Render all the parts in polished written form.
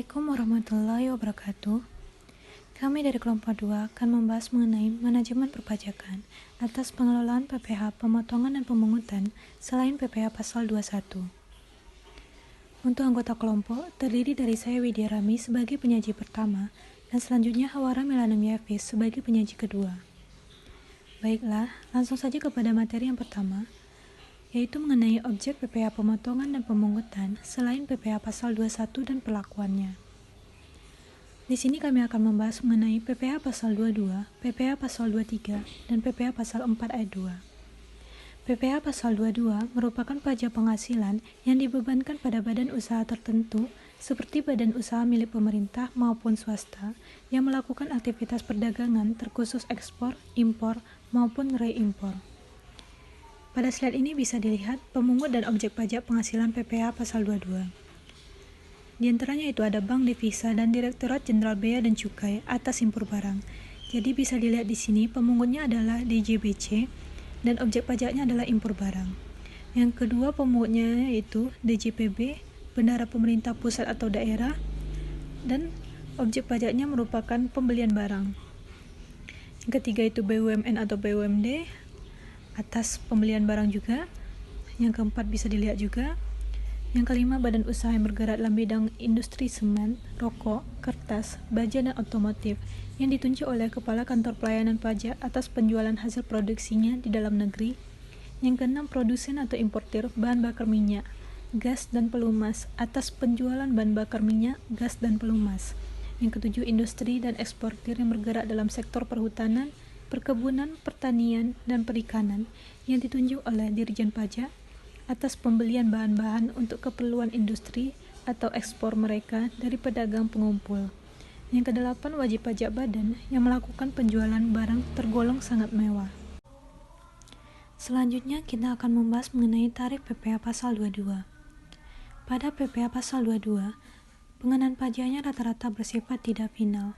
Assalamualaikum warahmatullahi wabarakatuh. Kami dari kelompok 2 akan membahas mengenai manajemen perpajakan atas pengelolaan PPh pemotongan dan pemungutan selain PPh pasal 21. Untuk anggota kelompok terdiri dari saya Widya Rami sebagai penyaji pertama dan selanjutnya Hawara Milanum Yafis sebagai penyaji kedua. Baiklah, langsung saja kepada materi yang pertama, yaitu mengenai objek PPh pemotongan dan pemungutan selain PPh pasal 21 dan perlakuannya. Di sini kami akan membahas mengenai PPh pasal 22, PPh pasal 23, dan PPh pasal 4 ayat 2. PPh pasal 22 merupakan pajak penghasilan yang dibebankan pada badan usaha tertentu seperti badan usaha milik pemerintah maupun swasta yang melakukan aktivitas perdagangan terkhusus ekspor, impor, maupun reimpor. Pada slide ini bisa dilihat pemungut dan objek pajak penghasilan PPh pasal 22. Di antaranya itu ada Bank Devisa dan Direktorat Jenderal Bea dan Cukai atas impor barang. Jadi bisa dilihat di sini pemungutnya adalah DJBC dan objek pajaknya adalah impor barang. Yang kedua pemungutnya yaitu DJPB, bendahara pemerintah pusat atau daerah, dan objek pajaknya merupakan pembelian barang. Yang ketiga itu BUMN atau BUMD atas pembelian barang juga. Yang keempat bisa dilihat juga. Yang kelima badan usaha yang bergerak dalam bidang industri semen, rokok, kertas, baja dan otomotif yang ditunjuk oleh Kepala Kantor Pelayanan Pajak atas penjualan hasil produksinya di dalam negeri. Yang keenam produsen atau importir bahan bakar minyak, gas dan pelumas atas penjualan bahan bakar minyak, gas dan pelumas. Yang ketujuh industri dan eksportir yang bergerak dalam sektor perhutanan, perkebunan, pertanian, dan perikanan yang ditunjuk oleh Dirjen Pajak atas pembelian bahan-bahan untuk keperluan industri atau ekspor mereka dari pedagang pengumpul. Yang kedelapan wajib pajak badan yang melakukan penjualan barang tergolong sangat mewah. Selanjutnya kita akan membahas mengenai tarif PPh pasal 22. Pada PPh pasal 22, pengenaan pajaknya rata-rata bersifat tidak final.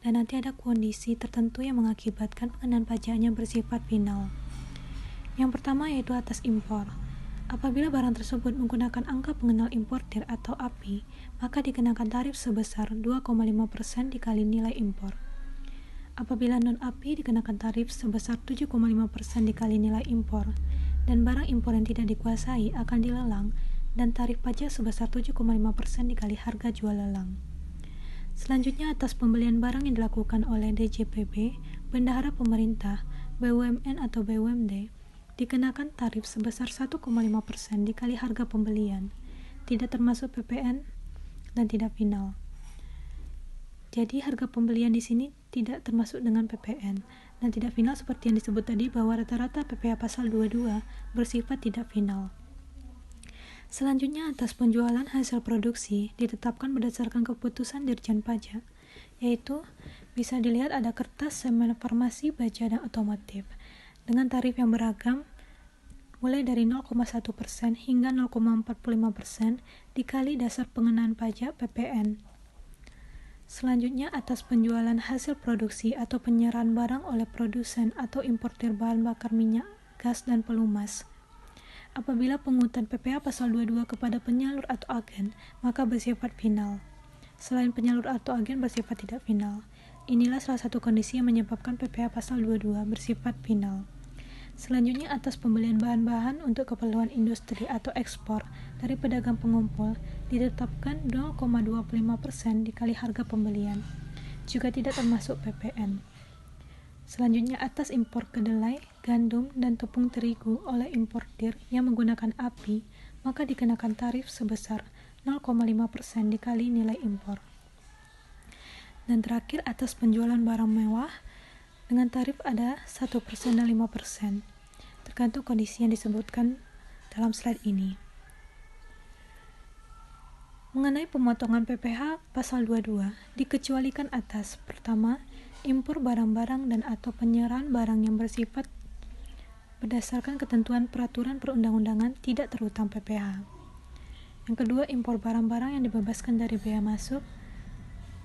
Dan nanti ada kondisi tertentu yang mengakibatkan pengenaan pajaknya bersifat final. Yang pertama yaitu atas impor. Apabila barang tersebut menggunakan angka pengenal importir atau API, maka dikenakan tarif sebesar 2,5% dikali nilai impor. Apabila non-API dikenakan tarif sebesar 7,5% dikali nilai impor, dan barang impor yang tidak dikuasai akan dilelang dan tarif pajak sebesar 7,5% dikali harga jual lelang. Selanjutnya atas pembelian barang yang dilakukan oleh DJPB, bendahara pemerintah, BUMN atau BUMD, dikenakan tarif sebesar 1,5% dikali harga pembelian, tidak termasuk PPN dan tidak final. Jadi harga pembelian di sini tidak termasuk dengan PPN dan tidak final seperti yang disebut tadi bahwa rata-rata PPh pasal 22 bersifat tidak final. Selanjutnya atas penjualan hasil produksi ditetapkan berdasarkan keputusan Dirjen Pajak, yaitu bisa dilihat ada kertas, semen, farmasi, baja, dan otomotif dengan tarif yang beragam mulai dari 0,1% hingga 0,45% dikali dasar pengenaan pajak PPN. Selanjutnya atas penjualan hasil produksi atau penyerahan barang oleh produsen atau importir bahan bakar minyak, gas, dan pelumas. Apabila pungutan PPh pasal 22 kepada penyalur atau agen, maka bersifat final. Selain penyalur atau agen bersifat tidak final. Inilah salah satu kondisi yang menyebabkan PPh pasal 22 bersifat final. Selanjutnya atas pembelian bahan-bahan untuk keperluan industri atau ekspor dari pedagang pengumpul ditetapkan 0,25% dikali harga pembelian. Juga tidak termasuk PPN. Selanjutnya atas impor kedelai, gandum, dan tepung terigu oleh importir yang menggunakan API, maka dikenakan tarif sebesar 0,5% dikali nilai impor. Dan terakhir atas penjualan barang mewah dengan tarif ada 1% dan 5%, tergantung kondisi yang disebutkan dalam slide ini. Mengenai pemotongan PPh pasal 22, dikecualikan atas pertama, impor barang-barang dan atau penyerahan barang yang bersifat berdasarkan ketentuan peraturan perundang-undangan tidak terutang PPh. Yang kedua, impor barang-barang yang dibebaskan dari bea masuk.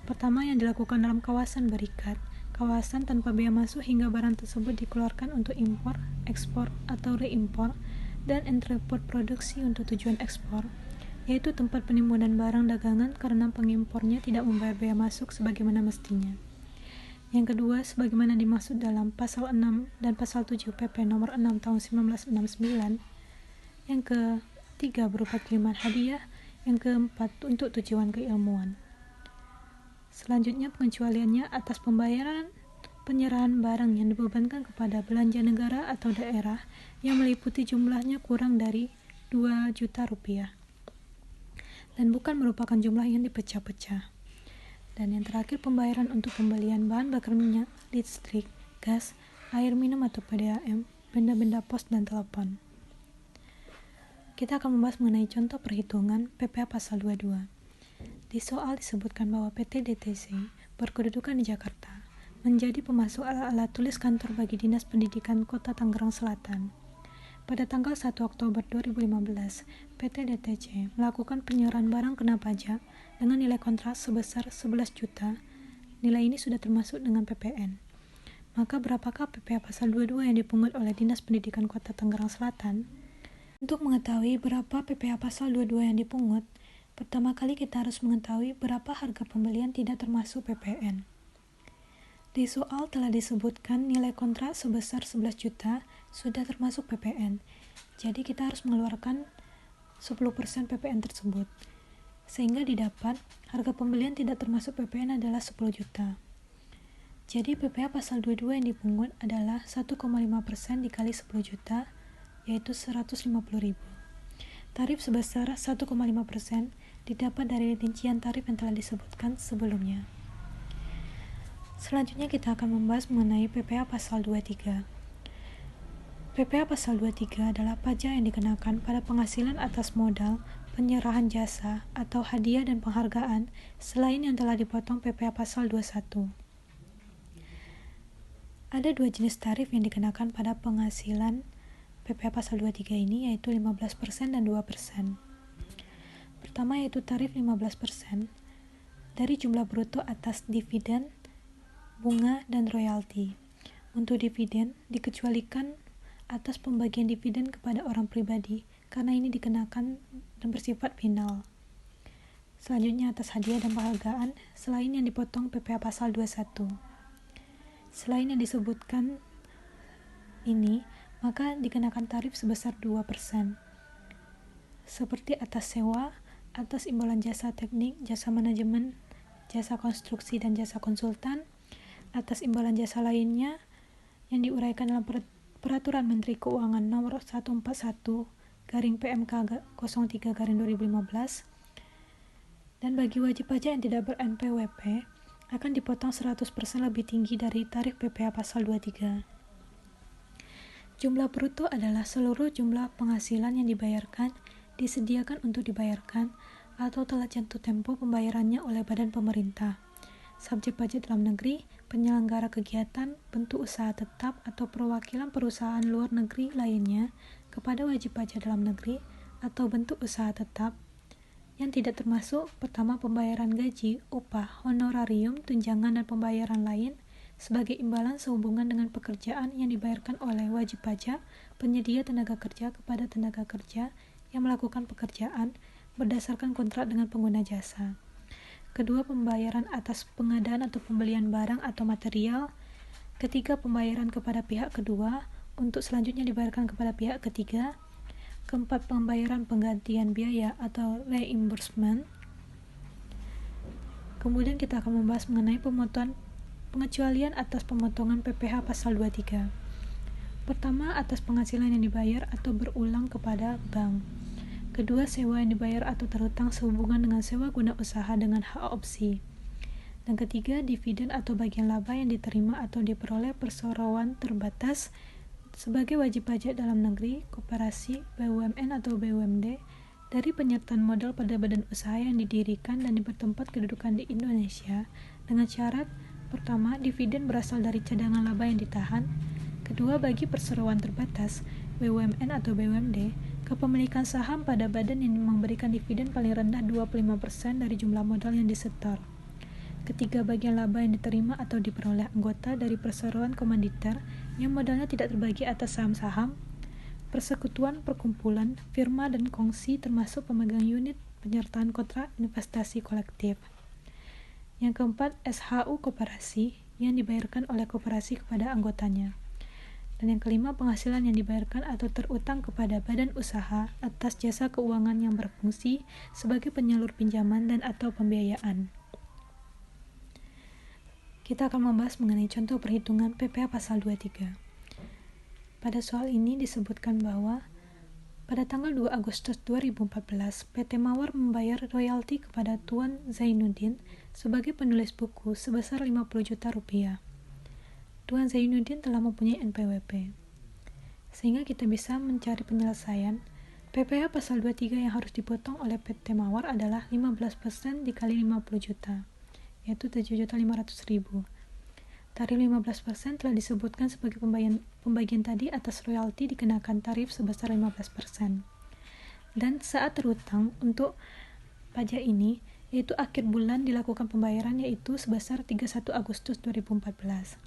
Pertama, yang dilakukan dalam kawasan berikat, kawasan tanpa bea masuk hingga barang tersebut dikeluarkan untuk impor, ekspor, atau reimpor, dan entrepot produksi untuk tujuan ekspor. yaitu tempat penimbunan barang dagangan karena pengimpornya tidak membayar bea masuk sebagaimana mestinya. Yang kedua, sebagaimana dimaksud dalam pasal 6 dan pasal 7 PP nomor 6 tahun 1969. Yang ketiga, berupa kiriman hadiah. Yang keempat, untuk tujuan keilmuan. Selanjutnya, pengecualiannya atas penyerahan barang yang dibebankan kepada belanja negara atau daerah yang meliputi jumlahnya kurang dari 2 juta rupiah dan bukan merupakan jumlah yang dipecah-pecah. Dan yang terakhir, pembayaran untuk pembelian bahan bakar minyak, listrik, gas, air minum atau PDAM, benda-benda pos dan telepon. Kita akan membahas mengenai contoh perhitungan PPh pasal 22. Di soal disebutkan bahwa PT DTC berkedudukan di Jakarta, menjadi pemasok alat-alat tulis kantor bagi Dinas Pendidikan Kota Tangerang Selatan. Pada tanggal 1 Oktober 2015, PT DTC melakukan penyerahan barang kena pajak dengan nilai kontrak sebesar 11 juta. Nilai ini sudah termasuk dengan PPN. Maka berapakah PPh pasal 22 yang dipungut oleh Dinas Pendidikan Kota Tangerang Selatan? Untuk mengetahui berapa PPh pasal 22 yang dipungut, pertama kali kita harus mengetahui berapa harga pembelian tidak termasuk PPN. Di soal telah disebutkan nilai kontrak sebesar 11 juta sudah termasuk PPN. Jadi kita harus mengeluarkan 10% PPN tersebut. Sehingga didapat harga pembelian tidak termasuk PPN adalah 10 juta. Jadi PPh pasal 22 yang dipungut adalah 1,5% dikali 10 juta, yaitu 150.000. Tarif sebesar 1,5% didapat dari rincian tarif yang telah disebutkan sebelumnya. Selanjutnya kita akan membahas mengenai PPh pasal 23. PPh pasal 23 adalah pajak yang dikenakan pada penghasilan atas modal, penyerahan jasa, atau hadiah dan penghargaan selain yang telah dipotong PPh pasal 21. Ada dua jenis tarif yang dikenakan pada penghasilan PPh pasal 23 ini, yaitu 15% dan 2%. Pertama yaitu tarif 15% dari jumlah bruto atas dividen, bunga, dan royalti. Untuk dividen dikecualikan atas pembagian dividen kepada orang pribadi karena ini dikenakan dan bersifat final. Selanjutnya atas hadiah dan penghargaan selain yang dipotong PPh pasal 21. Selain yang disebutkan ini, maka dikenakan tarif sebesar 2%. Seperti atas sewa, atas imbalan jasa teknik, jasa manajemen, jasa konstruksi dan jasa konsultan, atas imbalan jasa lainnya yang diuraikan dalam Peraturan Menteri Keuangan Nomor 141/PMK 03/2015, dan bagi wajib pajak yang tidak ber-NPWP akan dipotong 100% lebih tinggi dari tarif PPh pasal 23. Jumlah bruto adalah seluruh jumlah penghasilan yang dibayarkan, disediakan untuk dibayarkan, atau telah jatuh tempo pembayarannya oleh badan pemerintah, subjek pajak dalam negeri, penyelenggara kegiatan, bentuk usaha tetap, atau perwakilan perusahaan luar negeri lainnya kepada wajib pajak dalam negeri, atau bentuk usaha tetap, yang tidak termasuk pertama pembayaran gaji, upah, honorarium, tunjangan, dan pembayaran lain, sebagai imbalan sehubungan dengan pekerjaan yang dibayarkan oleh wajib pajak penyedia tenaga kerja kepada tenaga kerja yang melakukan pekerjaan berdasarkan kontrak dengan pengguna jasa. Kedua, pembayaran atas pengadaan atau pembelian barang atau material. Ketiga, pembayaran kepada pihak kedua untuk selanjutnya dibayarkan kepada pihak ketiga. Keempat, pembayaran penggantian biaya atau reimbursement. Kemudian kita akan membahas mengenai pengecualian atas pemotongan PPh pasal 23. Pertama, atas penghasilan yang dibayar atau berulang kepada bank. Kedua, sewa yang dibayar atau terhutang sehubungan dengan sewa guna usaha dengan hak opsi. Dan ketiga, dividen atau bagian laba yang diterima atau diperoleh perseroan terbatas sebagai wajib pajak dalam negeri, koperasi, BUMN atau BUMD dari penyertaan modal pada badan usaha yang didirikan dan bertempat kedudukan di Indonesia dengan syarat: pertama, dividen berasal dari cadangan laba yang ditahan. Kedua, bagi perseroan terbatas, BUMN atau BUMD, kepemilikan saham pada badan yang memberikan dividen paling rendah 25% dari jumlah modal yang disetor. Ketiga, bagian laba yang diterima atau diperoleh anggota dari perseroan komanditer yang modalnya tidak terbagi atas saham-saham, persekutuan, perkumpulan, firma, dan kongsi termasuk pemegang unit penyertaan kontrak investasi kolektif. Yang keempat, SHU koperasi yang dibayarkan oleh koperasi kepada anggotanya. Dan yang kelima, penghasilan yang dibayarkan atau terutang kepada badan usaha atas jasa keuangan yang berfungsi sebagai penyalur pinjaman dan atau pembiayaan. Kita akan membahas mengenai contoh perhitungan PPh pasal 23. Pada soal ini disebutkan bahwa pada tanggal 2 Agustus 2014, PT Mawar membayar royalti kepada Tuan Zainuddin sebagai penulis buku sebesar 50 juta rupiah. Tuan Zainuddin telah mempunyai NPWP. Sehingga kita bisa mencari penyelesaian. PPh pasal 23 yang harus dipotong oleh PT Mawar adalah 15% dikali 50 juta, yaitu 7.500.000. Tarif 15% telah disebutkan sebagai pembagian tadi atas royalti dikenakan tarif sebesar 15%. Dan saat terutang untuk pajak ini, yaitu akhir bulan dilakukan pembayaran yaitu sebesar 31 Agustus 2014.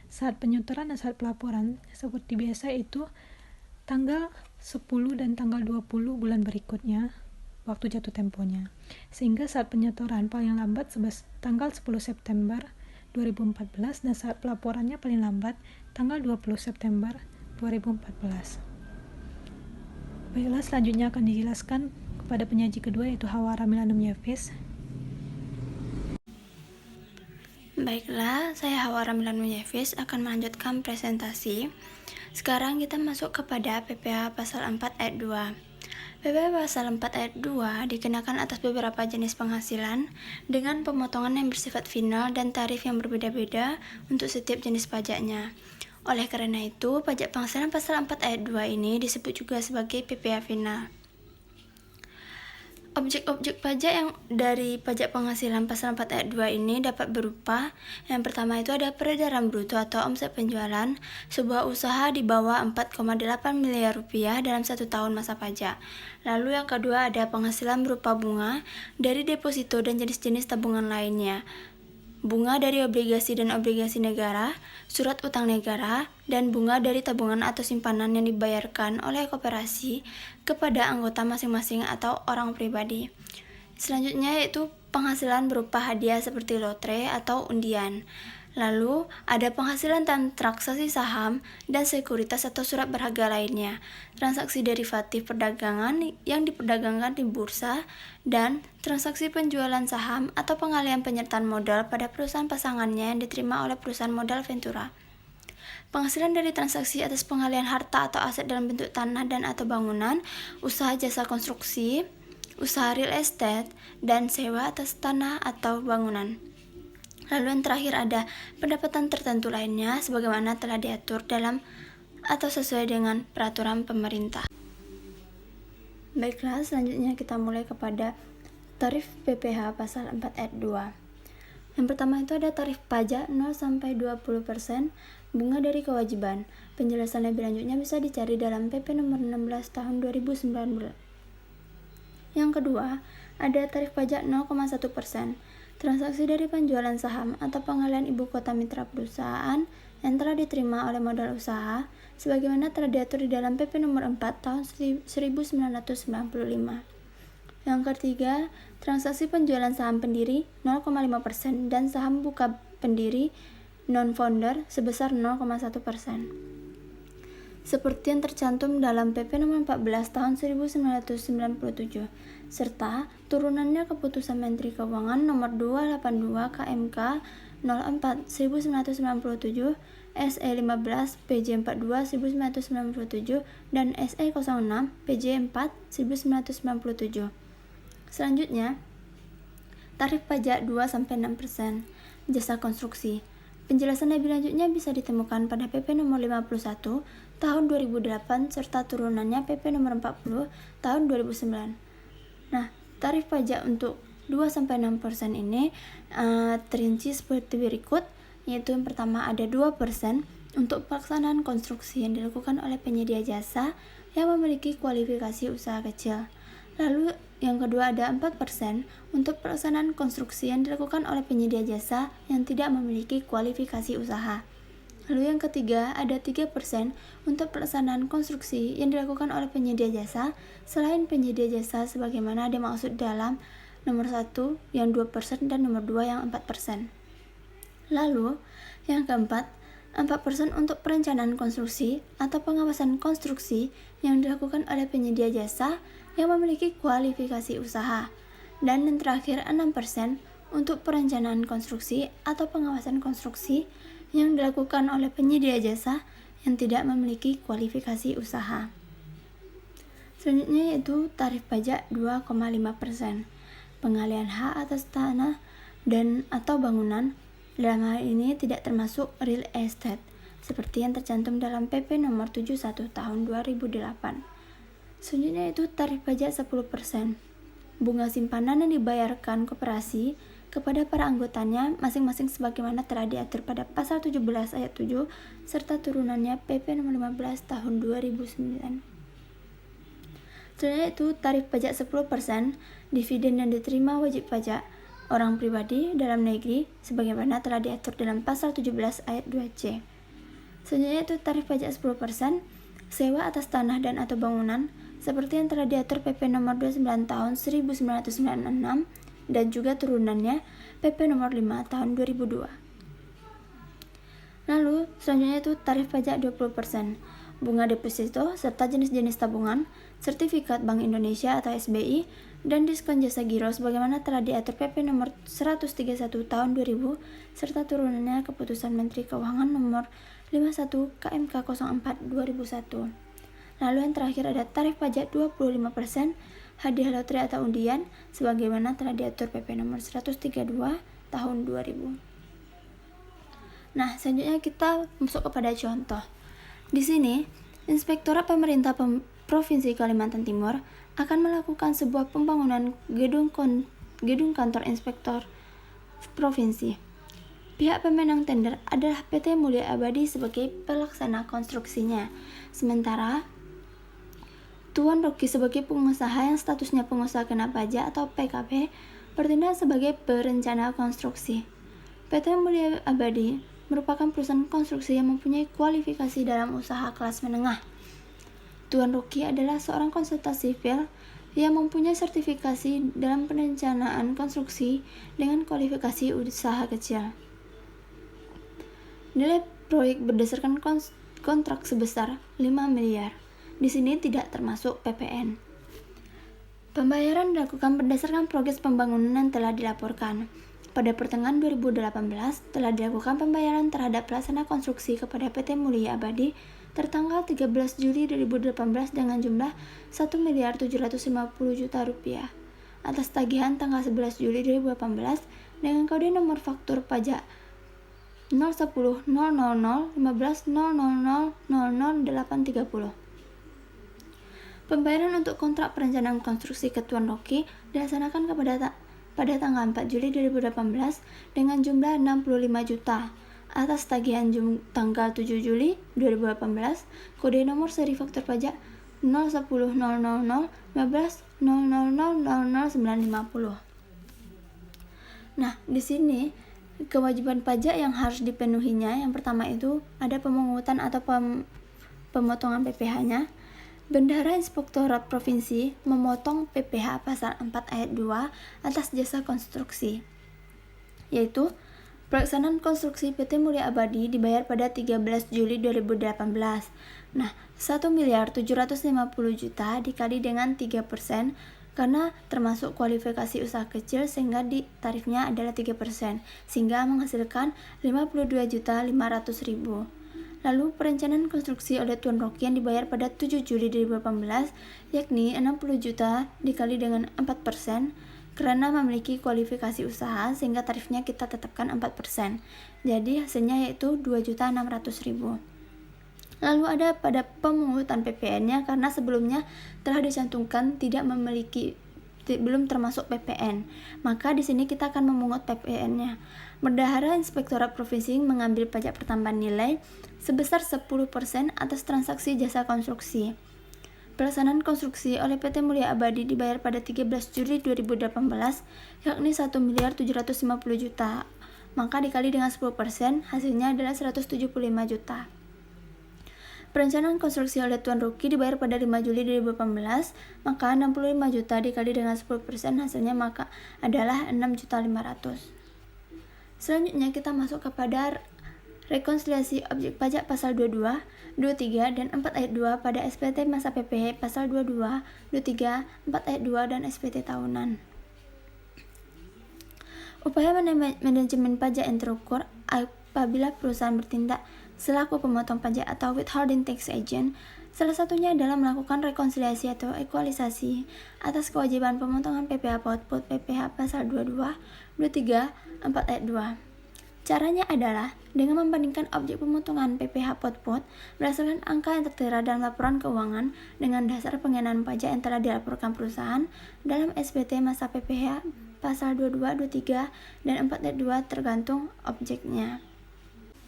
Saat penyetoran dan saat pelaporan seperti biasa itu tanggal 10 dan tanggal 20 bulan berikutnya waktu jatuh temponya. Sehingga saat penyetoran paling lambat tanggal 10 September 2014 dan saat pelaporannya paling lambat tanggal 20 September 2014. Baiklah, selanjutnya akan dijelaskan kepada penyaji kedua yaitu Hawara Milanum Yefis. Baiklah, saya Hawara Milanum Yefis akan melanjutkan presentasi. Sekarang kita masuk kepada PPh pasal 4 ayat 2. PPh pasal 4 ayat 2 dikenakan atas beberapa jenis penghasilan dengan pemotongan yang bersifat final dan tarif yang berbeda-beda untuk setiap jenis pajaknya. Oleh karena itu, pajak penghasilan pasal 4 ayat 2 ini disebut juga sebagai PPh final. Objek-objek pajak yang dari pajak penghasilan pasal 4 ayat 2 ini dapat berupa: yang pertama itu ada peredaran bruto atau omset penjualan sebuah usaha di bawah 4,8 miliar rupiah dalam 1 tahun masa pajak. Lalu yang kedua ada penghasilan berupa bunga dari deposito dan jenis-jenis tabungan lainnya, bunga dari obligasi dan obligasi negara, surat utang negara, dan bunga dari tabungan atau simpanan yang dibayarkan oleh koperasi kepada anggota masing-masing atau orang pribadi. Selanjutnya yaitu penghasilan berupa hadiah seperti lotre atau undian. Lalu ada penghasilan transaksi saham dan sekuritas atau surat berharga lainnya, transaksi derivatif perdagangan yang diperdagangkan di bursa, dan transaksi penjualan saham atau pengalihan penyertaan modal pada perusahaan pasangannya yang diterima oleh perusahaan modal Ventura. Penghasilan dari transaksi atas pengalihan harta atau aset dalam bentuk tanah dan atau bangunan, usaha jasa konstruksi, usaha real estate, dan sewa atas tanah atau bangunan. Lalu yang terakhir ada pendapatan tertentu lainnya sebagaimana telah diatur dalam atau sesuai dengan peraturan pemerintah. Baiklah, selanjutnya kita mulai kepada tarif PPh pasal 4 ayat 2. Yang pertama itu ada tarif pajak 0-20%, bunga dari kewajiban. Penjelasan lebih lanjutnya bisa dicari dalam PP nomor 16 tahun 2019. Yang kedua, ada tarif pajak 0,1%. Transaksi dari penjualan saham atau pengalihan ibu kota mitra perusahaan yang telah diterima oleh modal usaha sebagaimana telah diatur di dalam PP nomor 4 tahun 1995. Yang ketiga, transaksi penjualan saham pendiri 0,5% dan saham buka pendiri non-founder sebesar 0,1%. Seperti yang tercantum dalam PP nomor 14 tahun 1997 serta turunannya Keputusan Menteri Keuangan nomor 282 KMK 04 1997, SE 15 PJ 42 1997 dan SE 06 PJ 4 1997. Selanjutnya, tarif pajak 2-6%, jasa konstruksi. Penjelasan lebih lanjutnya bisa ditemukan pada PP nomor 51 tahun 2008 serta turunannya PP nomor 40 tahun 2009. Nah, tarif pajak untuk 2-6% ini terinci seperti berikut, yaitu yang pertama ada 2% untuk pelaksanaan konstruksi yang dilakukan oleh penyedia jasa yang memiliki kualifikasi usaha kecil. Lalu yang kedua ada 4% untuk pelaksanaan konstruksi yang dilakukan oleh penyedia jasa yang tidak memiliki kualifikasi usaha. Lalu yang ketiga, ada 3% untuk pelaksanaan konstruksi yang dilakukan oleh penyedia jasa selain penyedia jasa sebagaimana dimaksud dalam nomor 1 yang 2% dan nomor 2 yang 4%. Lalu, yang keempat, 4% untuk perencanaan konstruksi atau pengawasan konstruksi yang dilakukan oleh penyedia jasa yang memiliki kualifikasi usaha. Dan yang terakhir, 6% untuk perencanaan konstruksi atau pengawasan konstruksi yang dilakukan oleh penyedia jasa yang tidak memiliki kualifikasi usaha. Selanjutnya yaitu tarif pajak 2,5%. Pengalihan hak atas tanah dan atau bangunan dalam hal ini tidak termasuk real estate seperti yang tercantum dalam PP nomor 71 tahun 2008. Selanjutnya itu tarif pajak 10%. Bunga simpanan yang dibayarkan koperasi kepada para anggotanya masing-masing sebagaimana telah diatur pada pasal 17 ayat 7 serta turunannya PP nomor 15 tahun 2009. Selanjutnya itu tarif pajak 10% dividen yang diterima wajib pajak orang pribadi dalam negeri sebagaimana telah diatur dalam pasal 17 ayat 2C. Selanjutnya itu tarif pajak 10% sewa atas tanah dan atau bangunan seperti yang telah diatur PP nomor 29 tahun 1996 dan juga turunannya PP nomor 5 tahun 2002. Lalu selanjutnya itu tarif pajak 20%, bunga deposito serta jenis-jenis tabungan, sertifikat Bank Indonesia atau SBI, dan diskon jasa giro sebagaimana telah diatur PP nomor 131 tahun 2000 serta turunannya keputusan Menteri Keuangan nomor 51 KMK 04 2001. Lalu yang terakhir ada tarif pajak 25% hadiah lotre atau undian sebagaimana telah diatur PP nomor 132 tahun 2000. Nah, selanjutnya kita masuk kepada contoh. Di sini, Inspektorat Pemerintah Provinsi Kalimantan Timur akan melakukan sebuah pembangunan gedung kantor inspektor provinsi. Pihak pemenang tender adalah PT Mulia Abadi sebagai pelaksana konstruksinya. Sementara Tuan Rocky sebagai pengusaha yang statusnya pengusaha kena pajak atau PKP bertindak sebagai perencana konstruksi. PT Mulia Abadi merupakan perusahaan konstruksi yang mempunyai kualifikasi dalam usaha kelas menengah. Tuan Rocky adalah seorang konsultan sipil yang mempunyai sertifikasi dalam perencanaan konstruksi dengan kualifikasi usaha kecil. Nilai proyek berdasarkan kontrak sebesar 5 miliar. Di sini tidak termasuk PPN. Pembayaran dilakukan berdasarkan progres pembangunan yang telah dilaporkan. Pada pertengahan 2018 telah dilakukan pembayaran terhadap pelaksana konstruksi kepada PT Mulia Abadi tertanggal 13 Juli 2018 dengan jumlah 1.750 juta rupiah atas tagihan tanggal 11 Juli 2018 dengan kode nomor faktur pajak 010 000 15 000 830. Pembayaran untuk kontrak perencanaan konstruksi ke Tuan Rocky dilaksanakan pada tanggal 4 Juli 2018 dengan jumlah 65 juta atas tagihan tanggal 7 Juli 2018 kode nomor seri faktur pajak 010 000 15 000 950. Nah, di sini kewajiban pajak yang harus dipenuhinya yang pertama itu ada pemungutan atau pemotongan PPh-nya. Bendahara Inspektorat Provinsi memotong PPh pasal 4 ayat 2 atas jasa konstruksi, yaitu pelaksanaan konstruksi PT Mulia Abadi dibayar pada 13 Juli 2018. Nah, 1.750 juta dikali dengan 3% karena termasuk kualifikasi usaha kecil sehingga tarifnya adalah 3%, sehingga menghasilkan 52.500.000. Lalu perencanaan konstruksi oleh Tuan Rocky yang dibayar pada 7 Juli 2018 yakni 60 juta dikali dengan 4% karena memiliki kualifikasi usaha sehingga tarifnya kita tetapkan 4%. Jadi hasilnya yaitu 2.600.000. Lalu ada pada pemungutan PPN-nya karena sebelumnya telah dicantumkan belum termasuk PPN. Maka di sini kita akan memungut PPN-nya. Bendahara Inspektorat Provinsi mengambil pajak pertambahan nilai sebesar 10% atas transaksi jasa konstruksi. Pelaksanaan konstruksi oleh PT Mulia Abadi dibayar pada 13 Juli 2018 yakni 1.750 juta. maka dikali dengan 10%, hasilnya adalah 175 juta. Perencanaan konstruksi oleh Tuan Ruki dibayar pada 5 Juli 2018, maka 65 juta dikali dengan 10%, hasilnya maka adalah 6.500.000. Selanjutnya kita masuk kepada rekonsiliasi objek pajak pasal 22, 23, dan 4 ayat 2 pada SPT masa PPh pasal 22, 23, 4 ayat 2, dan SPT tahunan. Upaya manajemen pajak yang terukur apabila perusahaan bertindak selaku pemotong pajak atau withholding tax agent, salah satunya adalah melakukan rekonsiliasi atau ekualisasi atas kewajiban pemotongan PPh output PPh pasal 22, 23, 4 ayat 2. Caranya adalah dengan membandingkan objek pemotongan PPh output berdasarkan angka yang tertera dalam laporan keuangan dengan dasar pengenaan pajak yang telah dilaporkan perusahaan dalam SPT masa PPh pasal 22, 23, dan 4 ayat 2 tergantung objeknya.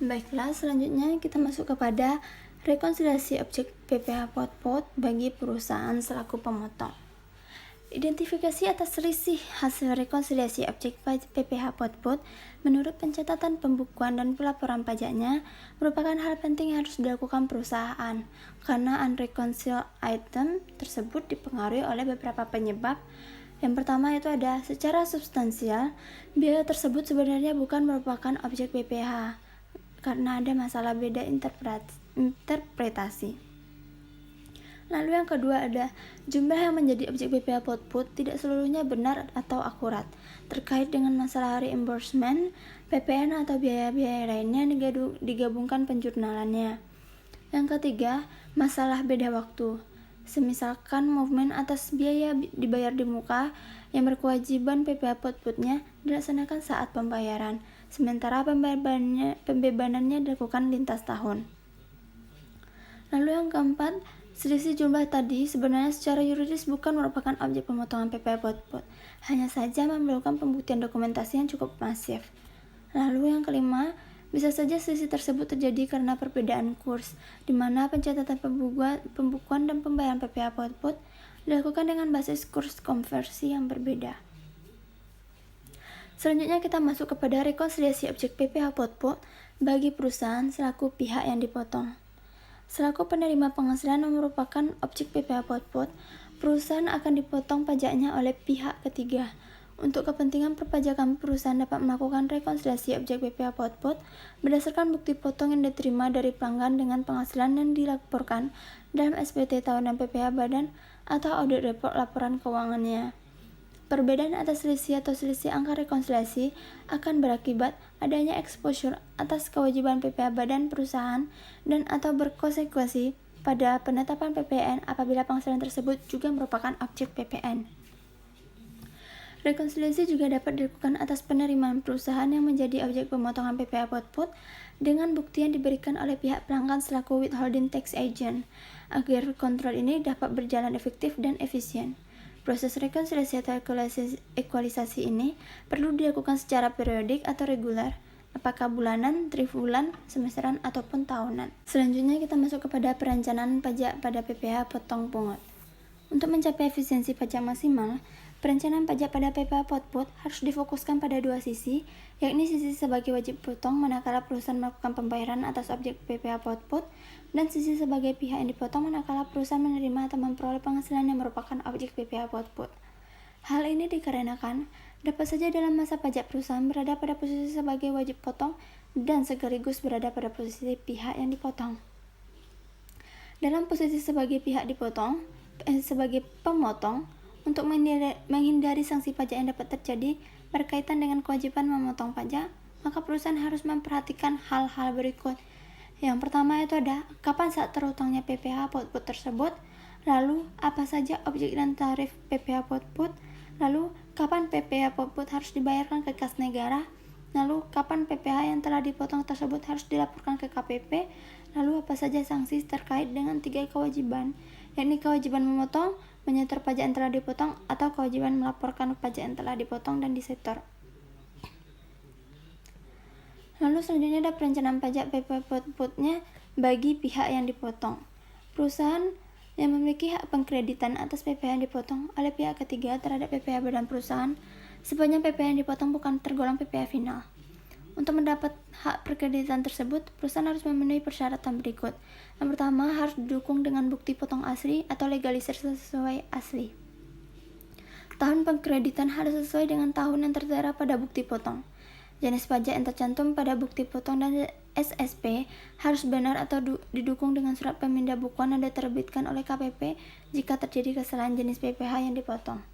Baiklah, selanjutnya kita masuk kepada rekonsiliasi objek PPh output bagi perusahaan selaku pemotong. Identifikasi atas selisih hasil rekonsiliasi objek PPh output menurut pencatatan pembukuan dan pelaporan pajaknya merupakan hal penting yang harus dilakukan perusahaan karena unreconciled item tersebut dipengaruhi oleh beberapa penyebab. Yang pertama itu ada secara substansial, biaya tersebut sebenarnya bukan merupakan objek PPh karena ada masalah beda interpretasi. Lalu yang kedua ada jumlah yang menjadi objek PPh output tidak seluruhnya benar atau akurat terkait dengan masalah reimbursement, PPN atau biaya-biaya lainnya yang digabungkan penjurnalannya. Yang ketiga, masalah beda waktu. Semisalkan movement atas biaya dibayar di muka yang berkewajiban PPh outputnya dilaksanakan saat pembayaran, sementara pembebanannya dilakukan lintas tahun. Lalu yang keempat, selisih jumlah tadi sebenarnya secara yuridis bukan merupakan objek pemotongan PPh output, hanya saja memerlukan pembuktian dokumentasi yang cukup masif. Lalu yang kelima, bisa saja selisih tersebut terjadi karena perbedaan kurs, di mana pencatatan pembukuan dan pembayaran PPh output dilakukan dengan basis kurs konversi yang berbeda. Selanjutnya kita masuk kepada rekonsiliasi objek PPh output bagi perusahaan selaku pihak yang dipotong. Selaku penerima penghasilan yang merupakan objek PPh output, perusahaan akan dipotong pajaknya oleh pihak ketiga. Untuk kepentingan perpajakan, perusahaan dapat melakukan rekonsiliasi objek PPh output berdasarkan bukti potong yang diterima dari pelanggan dengan penghasilan yang dilaporkan dalam SPT tahunan PPh badan atau audit report laporan keuangannya. Perbedaan atas selisih atau selisih angka rekonsiliasi akan berakibat adanya exposure atas kewajiban PPh badan perusahaan dan atau berkonsekuensi pada penetapan PPN apabila penghasilan tersebut juga merupakan objek PPN. Rekonsiliasi juga dapat dilakukan atas penerimaan perusahaan yang menjadi objek pemotongan PPh output dengan bukti yang diberikan oleh pihak pelanggan selaku withholding tax agent, agar kontrol ini dapat berjalan efektif dan efisien. Proses rekonsiliasi atau ekualisasi ini perlu dilakukan secara periodik atau reguler, apakah bulanan, triwulan, semesteran, ataupun tahunan. Selanjutnya kita masuk kepada perencanaan pajak pada PPh potong pungut. Untuk mencapai efisiensi pajak maksimal, perencanaan pajak pada PPh output harus difokuskan pada dua sisi, yakni sisi sebagai wajib potong manakala perusahaan melakukan pembayaran atas objek PPh output, dan sisi sebagai pihak yang dipotong manakala perusahaan menerima atau memperoleh penghasilan yang merupakan objek PPh output. Hal ini dikarenakan dapat saja dalam masa pajak perusahaan berada pada posisi sebagai wajib potong dan sekaligus berada pada posisi pihak yang dipotong. Dalam posisi sebagai pihak dipotong, sebagai pemotong, untuk menghindari sanksi pajak yang dapat terjadi berkaitan dengan kewajiban memotong pajak, maka perusahaan harus memperhatikan hal-hal berikut. Yang pertama itu ada kapan saat terutangnya PPh output tersebut, lalu apa saja objek dan tarif PPh output, lalu kapan PPh output harus dibayarkan ke kas negara, lalu kapan PPh yang telah dipotong tersebut harus dilaporkan ke KPP, lalu apa saja sanksi terkait dengan 3 kewajiban, yakni kewajiban memotong, menyetor pajak yang telah dipotong, atau kewajiban melaporkan pajak yang telah dipotong dan disetor. Lalu selanjutnya ada perencanaan pajak PPh outputnya bagi pihak yang dipotong. Perusahaan yang memiliki hak pengkreditan atas PPh yang dipotong oleh pihak ketiga terhadap PPh badan perusahaan sepanjang PPh yang dipotong bukan tergolong PPh final. Untuk mendapat hak perkreditan tersebut, perusahaan harus memenuhi persyaratan berikut. Yang pertama, harus didukung dengan bukti potong asli atau legalisir sesuai asli. Tahun pengkreditan harus sesuai dengan tahun yang tertera pada bukti potong. Jenis pajak yang tercantum pada bukti potong dan SSP harus benar atau didukung dengan surat pemindah bukuan yang diterbitkan oleh KPP jika terjadi kesalahan jenis PPh yang dipotong.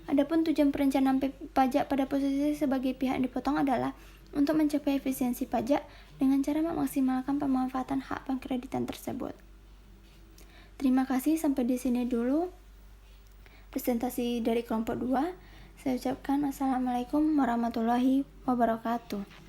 Adapun tujuan perencanaan pajak pada posisi sebagai pihak yang dipotong adalah untuk mencapai efisiensi pajak dengan cara memaksimalkan pemanfaatan hak pengkreditan tersebut. Terima kasih, sampai di sini dulu presentasi dari kelompok 2. Saya ucapkan Assalamualaikum warahmatullahi wabarakatuh.